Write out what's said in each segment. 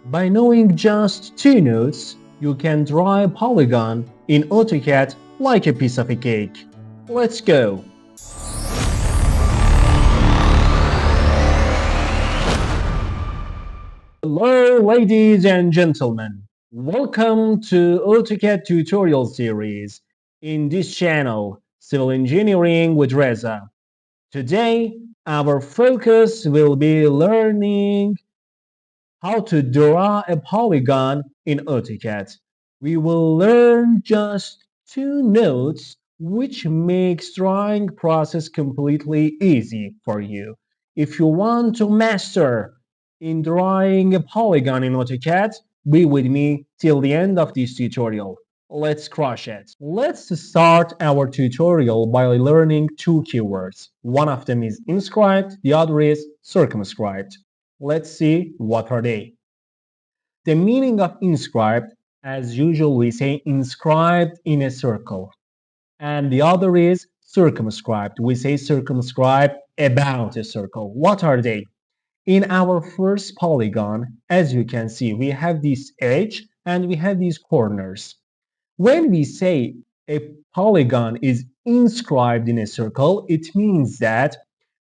By knowing just two nodes, you can draw a polygon in AutoCAD like a piece of a cake. Let's go! Hello, ladies and gentlemen. Welcome to AutoCAD tutorial series in this channel, Civil Engineering with Reza. Today, our focus will be learning how to draw a polygon in AutoCAD. We will learn just two nodes which makes drawing process completely easy for you. If you want to master in drawing a polygon in AutoCAD, be with me till the end of this tutorial. Let's crush it. Let's start our tutorial by learning two keywords. One of them is inscribed, the other is circumscribed. Let's see what are they. The meaning of inscribed, as usual we say inscribed in a circle. And the other is circumscribed. We say circumscribed about a circle. What are they? In our first polygon, as you can see, we have this edge and we have these corners. When we say a polygon is inscribed in a circle, it means that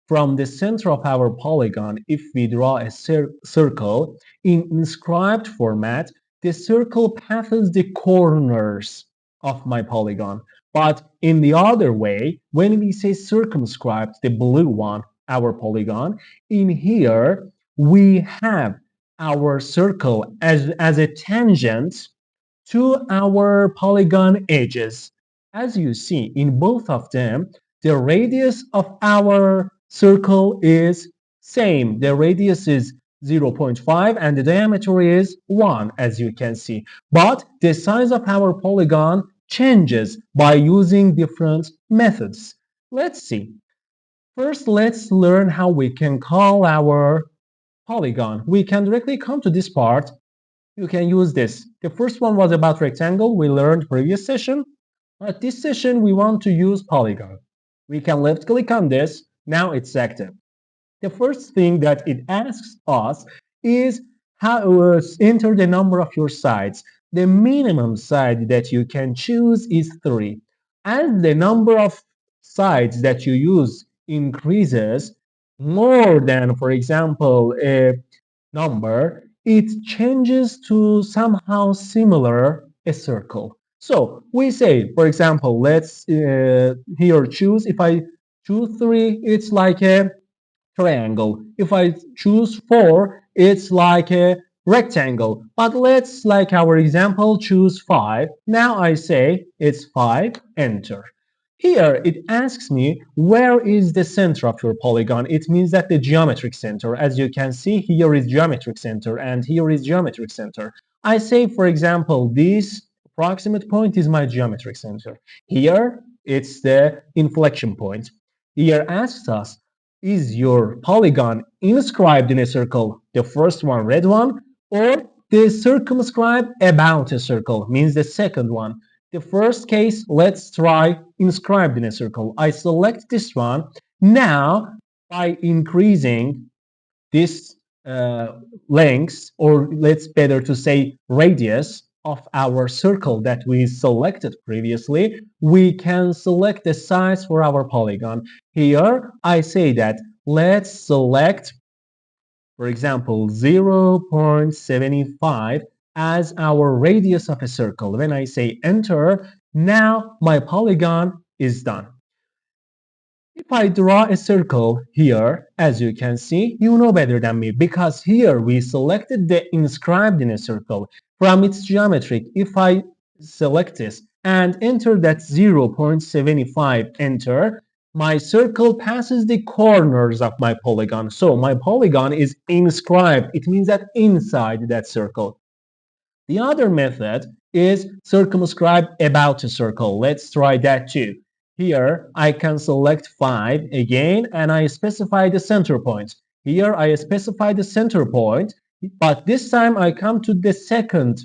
from the center of our polygon, if we draw a circle in inscribed format, the circle passes the corners of my polygon. But in the other way, when we say circumscribed, the blue one, our polygon, in here we have our circle as a tangent to our polygon edges. As you see in both of them, the radius of our circle is same. The radius is 0.5 and the diameter is 1, as you can see. But the size of our polygon changes by using different methods. Let's see. First, let's learn how we can call our polygon. We can directly come to this part. You can use this. The first one was about rectangle. We learned previous session. But this session, we want to use polygon. We can left click on this. Now it's active. The first thing that it asks us is how to enter the number of your sides. The minimum side that you can choose is 3. As the number of sides that you use increases more than, for example, a number, it changes to somehow similar a circle. So we say, for example, let's here choose, if I choose 3, it's like a triangle. If I choose 4, it's like a rectangle. But let's, like our example, choose 5. Now I say it's 5, enter. Here it asks me where is the center of your polygon. It means that the geometric center, as you can see, here is geometric center and here is geometric center. I say, for example, this approximate point is my geometric center. Here it's the inflection point. Here asks us, is your polygon inscribed in a circle, the first one, red one, or the circumscribed about a circle, means the second one. The first case, let's try inscribed in a circle. I select this one. Now, by increasing this length, or let's better to say radius of our circle that we selected previously, we can select the size for our polygon. Here, I say that let's select, for example, 0.75 as our radius of a circle. When I say enter, now my polygon is done. If I draw a circle here, as you can see, you know better than me, because here we selected the inscribed in a circle. From its geometric, if I select this and enter that 0.75, enter, my circle passes the corners of my polygon. So my polygon is inscribed. It means that inside that circle. The other method is circumscribed about a circle. Let's try that too. Here I can select 5 again and I specify the center point. Here I specify the center point, but this time I come to the second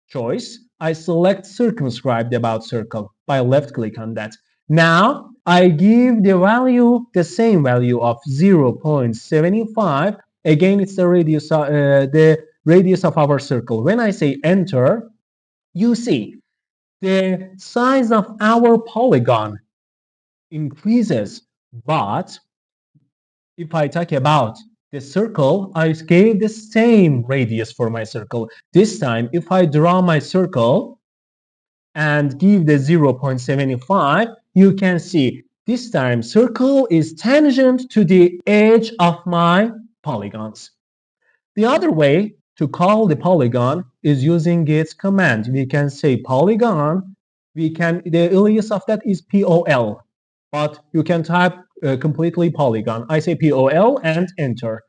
choice. I select circumscribed about circle by left click on that. Now I give the value, the same value of 0.75. Again, it's the radius, the radius of our circle. When I say enter, you see the size of our polygon increases, but if I talk about the circle, I gave the same radius for my circle. This time, if I draw my circle and give the 0.75, you can see this time circle is tangent to the edge of my polygons. The other way to call the polygon is using its command. We can say polygon. The alias of that is POL, but you can type completely polygon. I say POL and enter.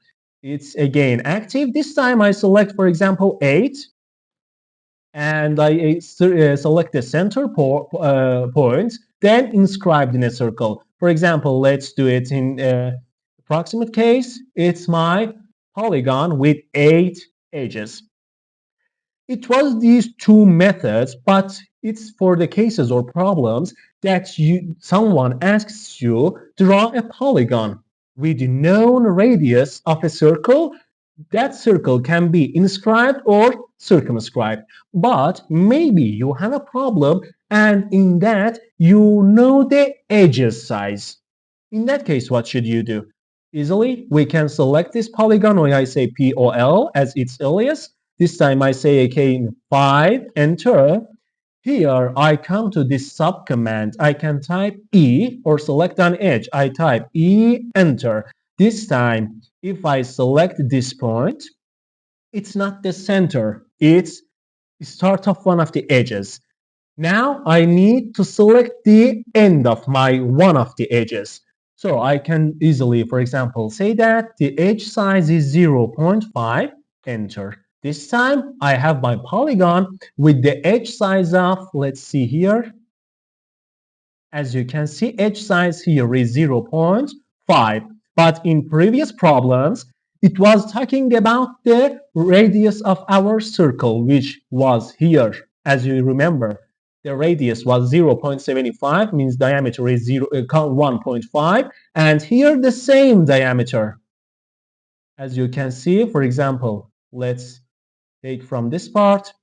It's again active. This time I select, for example, 8, and I select the center point, then inscribed in a circle. For example, let's do it in approximate case. It's my polygon with 8 edges. It was these two methods, but it's for the cases or problems that someone asks you draw a polygon with known radius of a circle. That circle can be inscribed or circumscribed, but maybe you have a problem and in that you know the edges size. In that case, what should you do? Easily, we can select this polygon when I say POL as its alias. This time I say again 5, enter. Here I come to this sub command. I can type E or select an edge. I type E, enter. This time, if I select this point, it's not the center. It's the start of one of the edges. Now I need to select the end of one of the edges. So I can easily, for example, say that the edge size is 0.5, enter. This time I have my polygon with the edge size of, let's see here. As you can see, edge size here is 0.5. But in previous problems, it was talking about the radius of our circle, which was here. As you remember, the radius was 0.75, means diameter is 1.5, and here the same diameter. As you can see, for example, let's take from this part,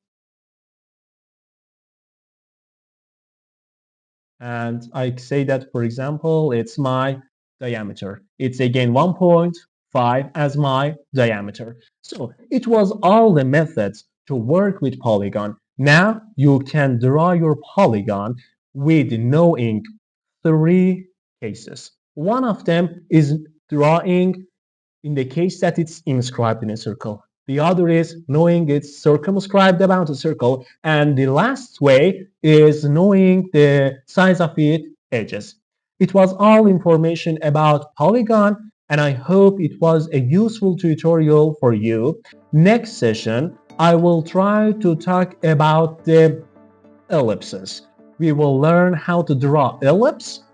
and I say that, for example, it's my diameter. It's again 1.5 as my diameter. So it was all the methods to work with polygon. Now you can draw your polygon with knowing 3 cases. One of them is drawing in the case that it's inscribed in a circle. The other is knowing it's circumscribed about a circle. And the last way is knowing the size of its edges. It was all information about polygon, and I hope it was a useful tutorial for you. Next session, I will try to talk about the ellipses. We will learn how to draw ellipse.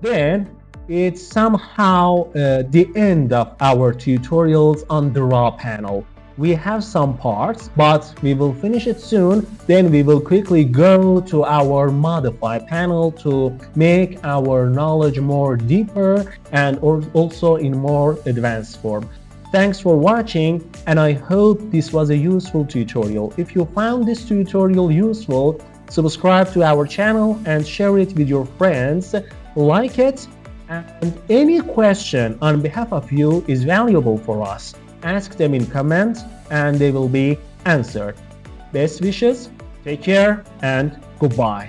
Then it's somehow the end of our tutorials on the raw panel. We have some parts, but we will finish it soon. Then we will quickly go to our modify panel to make our knowledge more deeper and also in more advanced form. Thanks for watching, and I hope this was a useful tutorial. If you found this tutorial useful, subscribe to our channel and share it with your friends. Like it, and any question on behalf of you is valuable for us. Ask them in comments and they will be answered. Best wishes, take care, and goodbye.